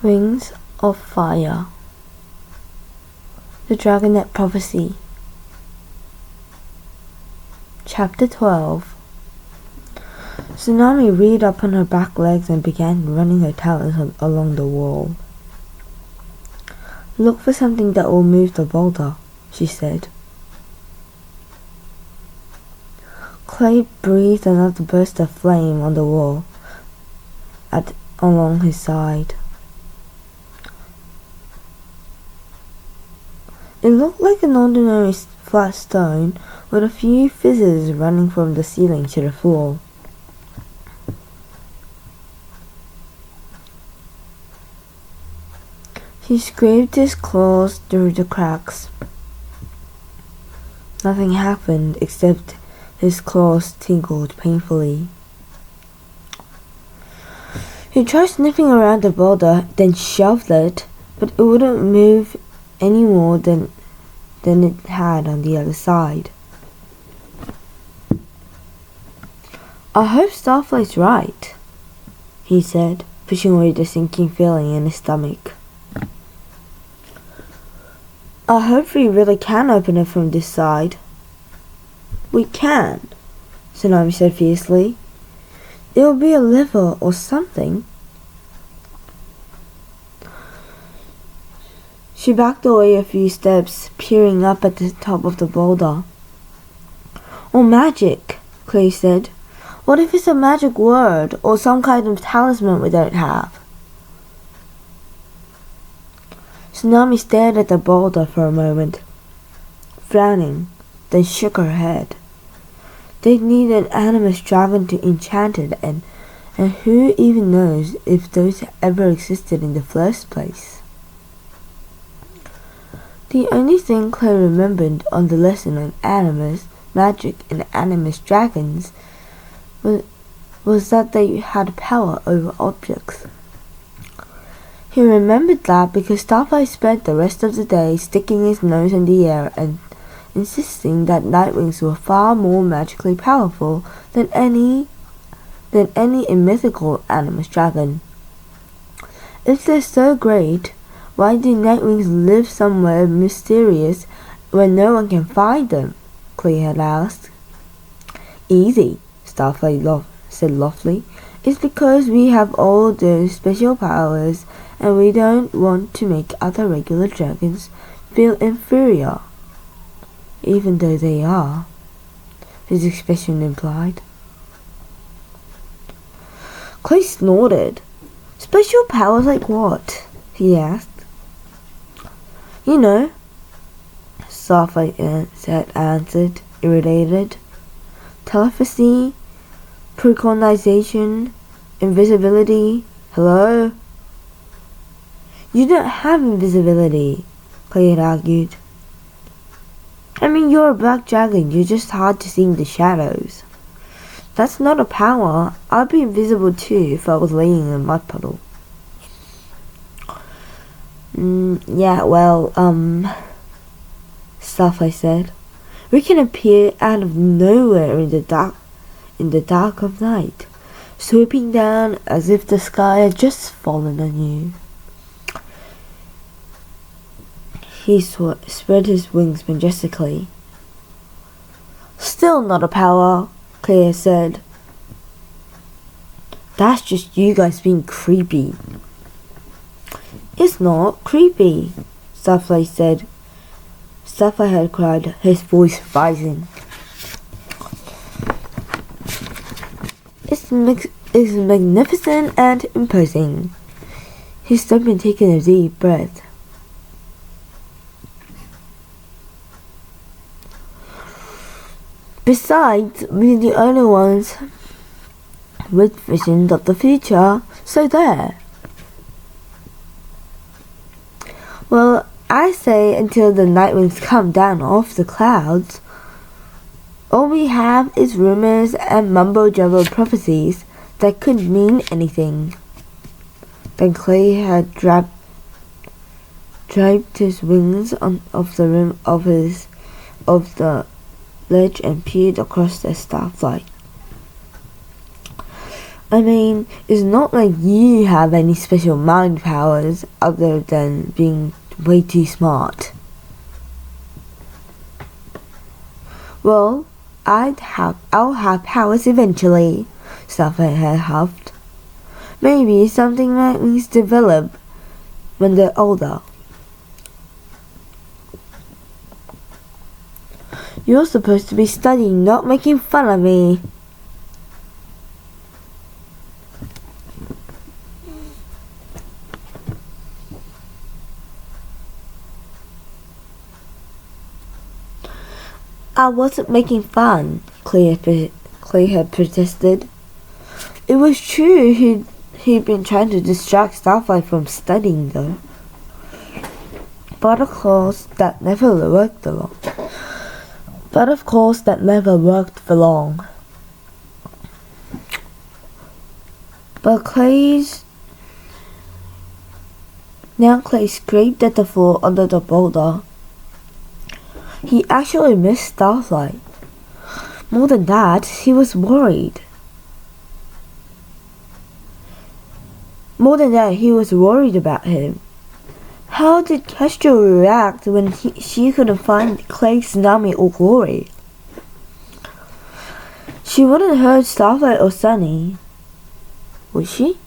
Wings of Fire. The Dragonet Prophecy. Chapter 12. Tsunami reared up on her back legs and began running her talons along the wall. "Look for something that will move the boulder," she said. Clay breathed another burst of flame on the wall along his side. It looked like an ordinary flat stone with a few fizzes running from the ceiling to the floor. He scraped his claws through the cracks. Nothing happened except his claws tingled painfully. He tried sniffing around the boulder, then shoved it, but it wouldn't move any more than it had on the other side. "I hope Starflight's right," he said, pushing away the sinking feeling in his stomach. "I hope we really can open it from this side." "We can," Tsunami said fiercely. "It'll be a lever or something." She backed away a few steps, peering up at the top of the boulder. "Or magic," Clay said. "What if it's a magic word or some kind of talisman we don't have?" Tsunami stared at the boulder for a moment, frowning, then shook her head. They'd need an animus dragon to enchant it, and who even knows if those ever existed in the first place. The only thing Clay remembered on the lesson on animus, magic, and animus dragons was that they had power over objects. He remembered that because Starflight spent the rest of the day sticking his nose in the air and insisting that Nightwings were far more magically powerful than any mythical animus dragon. If they're so great, why do Nightwings live somewhere mysterious where no one can find them? Clay had asked. "Easy," Starflight said loftily. "It's because we have all those special powers and we don't want to make other regular dragons feel inferior. Even though they are," his expression implied. Clay snorted. "Special powers like what?" he asked. "You know," Starflight answered, irritated. "Telepathy, preconization, invisibility." "Hello?" "You don't have invisibility," Clay had argued. "I mean, you're a black dragon. You're just hard to see in the shadows." "That's not a power. I'd be invisible too if I was laying in a mud puddle." Yeah, well, Starflight said. "We can appear out of nowhere in the dark of night, swooping down as if the sky had just fallen on you." He spread his wings majestically. "Still not a power," Claire said. "That's just you guys being creepy." "It's not creepy," Starflight said. Starflight had cried, his voice rising. It's magnificent and imposing." He stopped and taken a deep breath. "Besides, we're the only ones with visions of the future, so there." "Well, I say until the Nightwings come down off the clouds. All we have is rumors and mumbo-jumbo prophecies that couldn't mean anything." Then Clay had draped his wings off the rim of the ledge and peered across at Starflight. I mean, it's not like you have any special mind powers other than being way too smart. Well, I'll have powers eventually, Starfire huffed. Maybe something nightwings develop when they're older. You're supposed to be studying, not making fun of me. I wasn't making fun, Clea protested. It was true he'd been trying to distract Starfire from studying though. But of course that never worked for long. But Clay scraped at the floor under the boulder. He actually missed Starflight. More than that, he was worried. About him. How did Kestrel react when she couldn't find Clay, Tsunami, or Glory? She wouldn't hurt Starflight or Sunny, would she?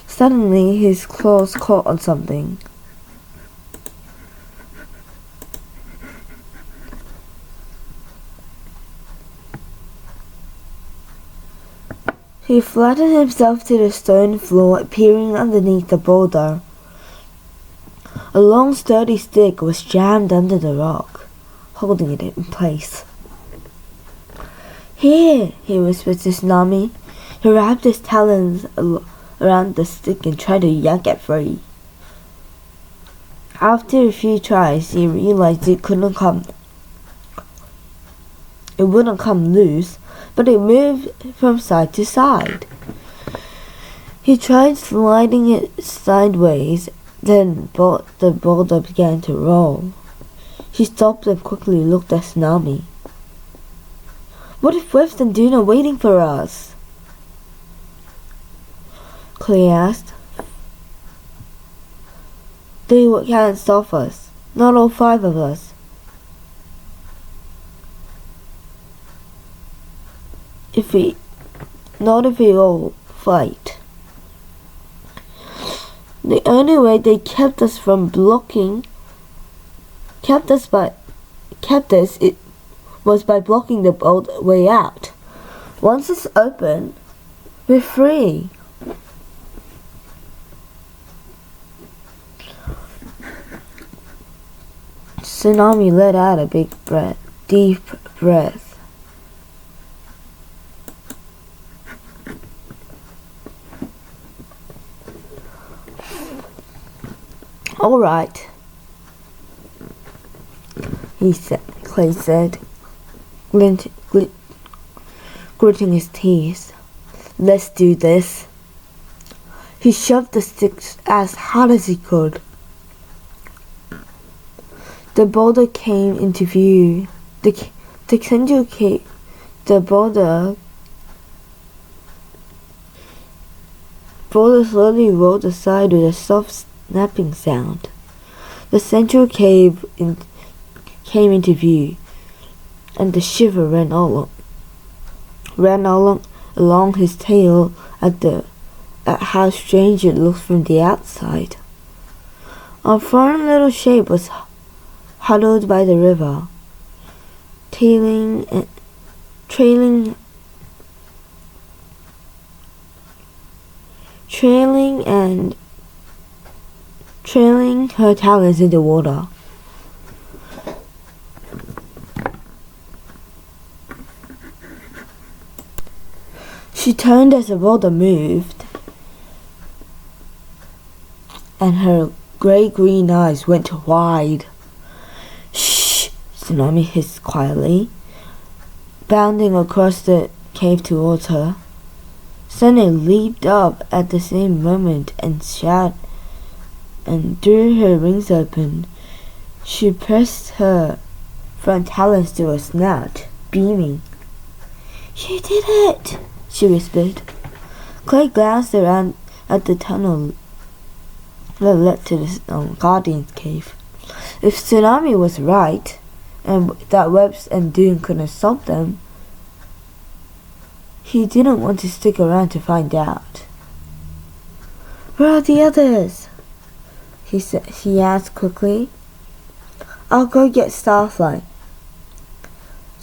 Suddenly, his claws caught on something. He flattened himself to the stone floor, peering underneath the boulder. A long, sturdy stick was jammed under the rock, holding it in place. Here, he whispered to Tsunami. He wrapped his talons around the stick and tried to yank it free. After a few tries, he realized it wouldn't come loose, but it moved from side to side. He tried sliding it sideways, then the boulder began to roll. He stopped and quickly looked at Tsunami. What if Wisp and Dune are waiting for us? Clay asked. They can't stop us. Not all 5 of us. Not if we all fight. The only way they kept us was by blocking the boat way out. Once it's open, we're free. Tsunami let out a deep breath. All right, Clay said, gritting his teeth. Let's do this. He shoved the sticks as hard as he could. The boulder came into view. The boulder slowly rolled aside with a soft snapping sound. The central cave came into view, and the shiver ran along his tail at how strange it looked from the outside. A foreign little shape was huddled by the river, trailing her talons in the water. She turned as the boulder moved, and her gray-green eyes went wide. Shh! Tsunami hissed quietly, bounding across the cave towards her. Sunny leaped up at the same moment and drew her wings open. She pressed front talons to her snout, beaming. "You did it!" she whispered. Clay glanced around at the tunnel that led to the Guardian's cave. If Tsunami was right, and that Webs and Dune couldn't stop them, he didn't want to stick around to find out. "Where are the others?" he asked quickly. "I'll go get Starflight,"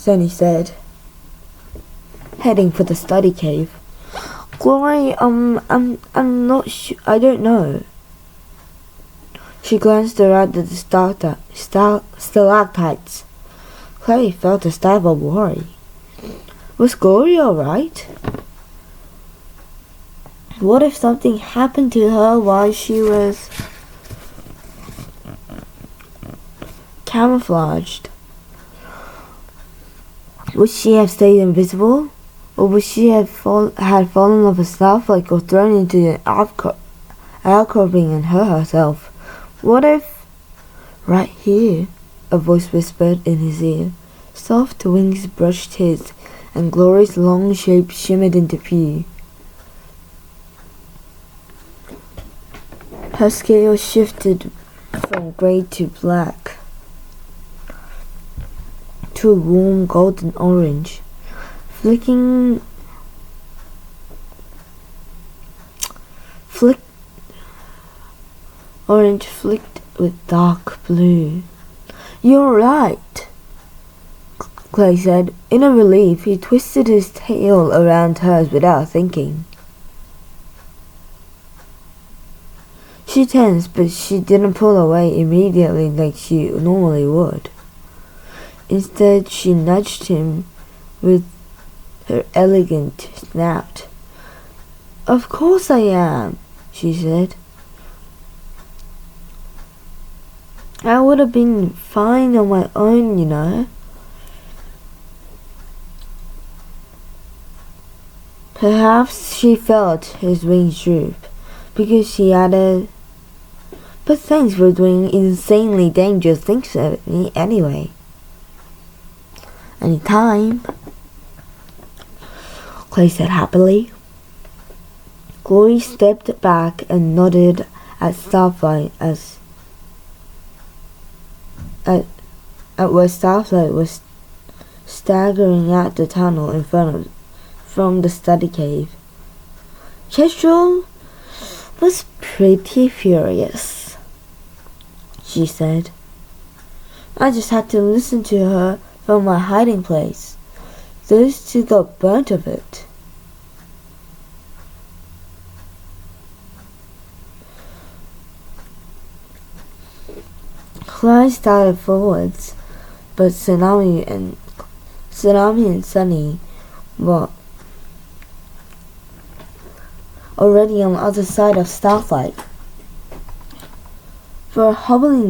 Sunny said, heading for the study cave. "Glory, I'm not sure. I don't know." She glanced around at the stalactites. Clay felt a stab of worry. Was Glory alright? What if something happened to her while she was camouflaged? Would she have stayed invisible? Or would she have fallen off a Starflight or thrown into an outcropping and hurt herself? What if... Right here, a voice whispered in his ear. Soft wings brushed his, and Glory's long shape shimmered into view. Her scales shifted from grey to black to a warm golden orange, orange flicked with dark blue. "You're right," Clay said. In a relief, he twisted his tail around hers without thinking. She tensed, but she didn't pull away immediately like she normally would. Instead, she nudged him with her elegant snout. "Of course I am," she said. "I would have been fine on my own, you know." Perhaps she felt his wings droop, because she added, "But thanks for doing insanely dangerous things to me anyway." "Anytime," Clay said happily. Glory stepped back and nodded at Starflight at where Starflight was staggering out the tunnel from the study cave. "Kestrel was pretty furious," she said. "I just had to listen to her from my hiding place. Those two got burnt of it." Clay started forwards, but Tsunami and Sunny were already on the other side of Starflight. For a horrible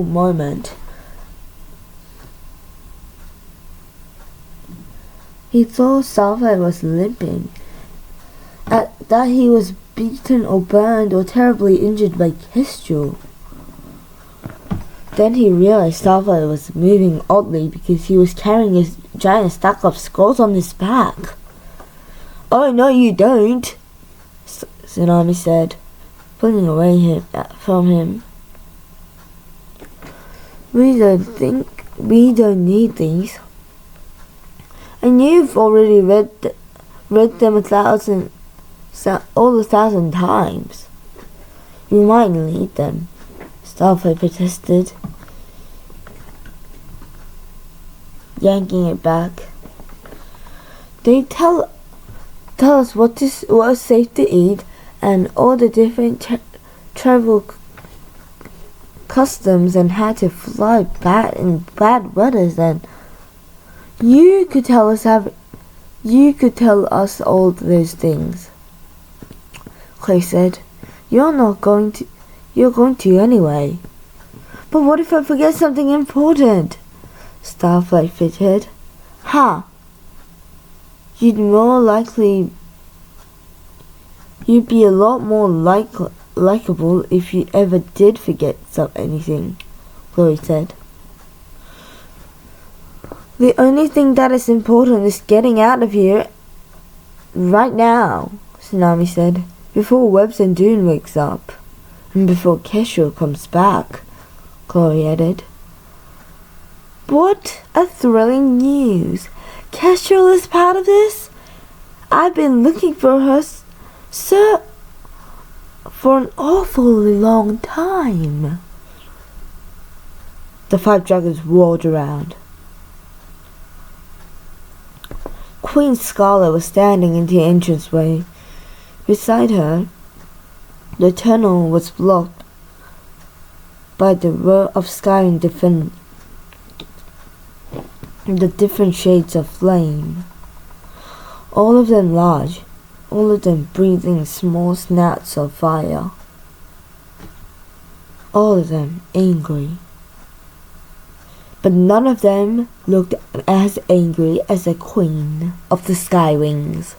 moment, he thought Starflight was limping, that he was beaten or burned or terribly injured by Kestrel. Then he realized Starflight was moving oddly because he was carrying a giant stack of scrolls on his back. "Oh, no you don't," Tsunami said, pulling away from him. We don't need these. And you've already read them 1,000 times. You might need them," Starflight protested, yanking it back. "They tell us what is safe to eat and all the different travel customs and how to fly in bad weather. Then you could tell us all those things," Clay said. You're going to anyway." "But what if I forget something important?" Starflight fitted. "Ha! You'd be a lot more likable if you ever did forget anything, Chloe said. The only thing that is important is getting out of here right now, Tsunami said, before Webbs and Dune wakes up. And before Kestrel comes back, Chloe added. What a thrilling news! Kestrel is part of this? I've been looking for her for an awfully long time. The 5 dragons roared around. Queen Scarlet was standing in the entranceway. Beside her, the tunnel was blocked by the row of sky and the different shades of flame. All of them large, all of them breathing small snouts of fire. All of them angry. But none of them looked as angry as the Queen of the Sky Wings.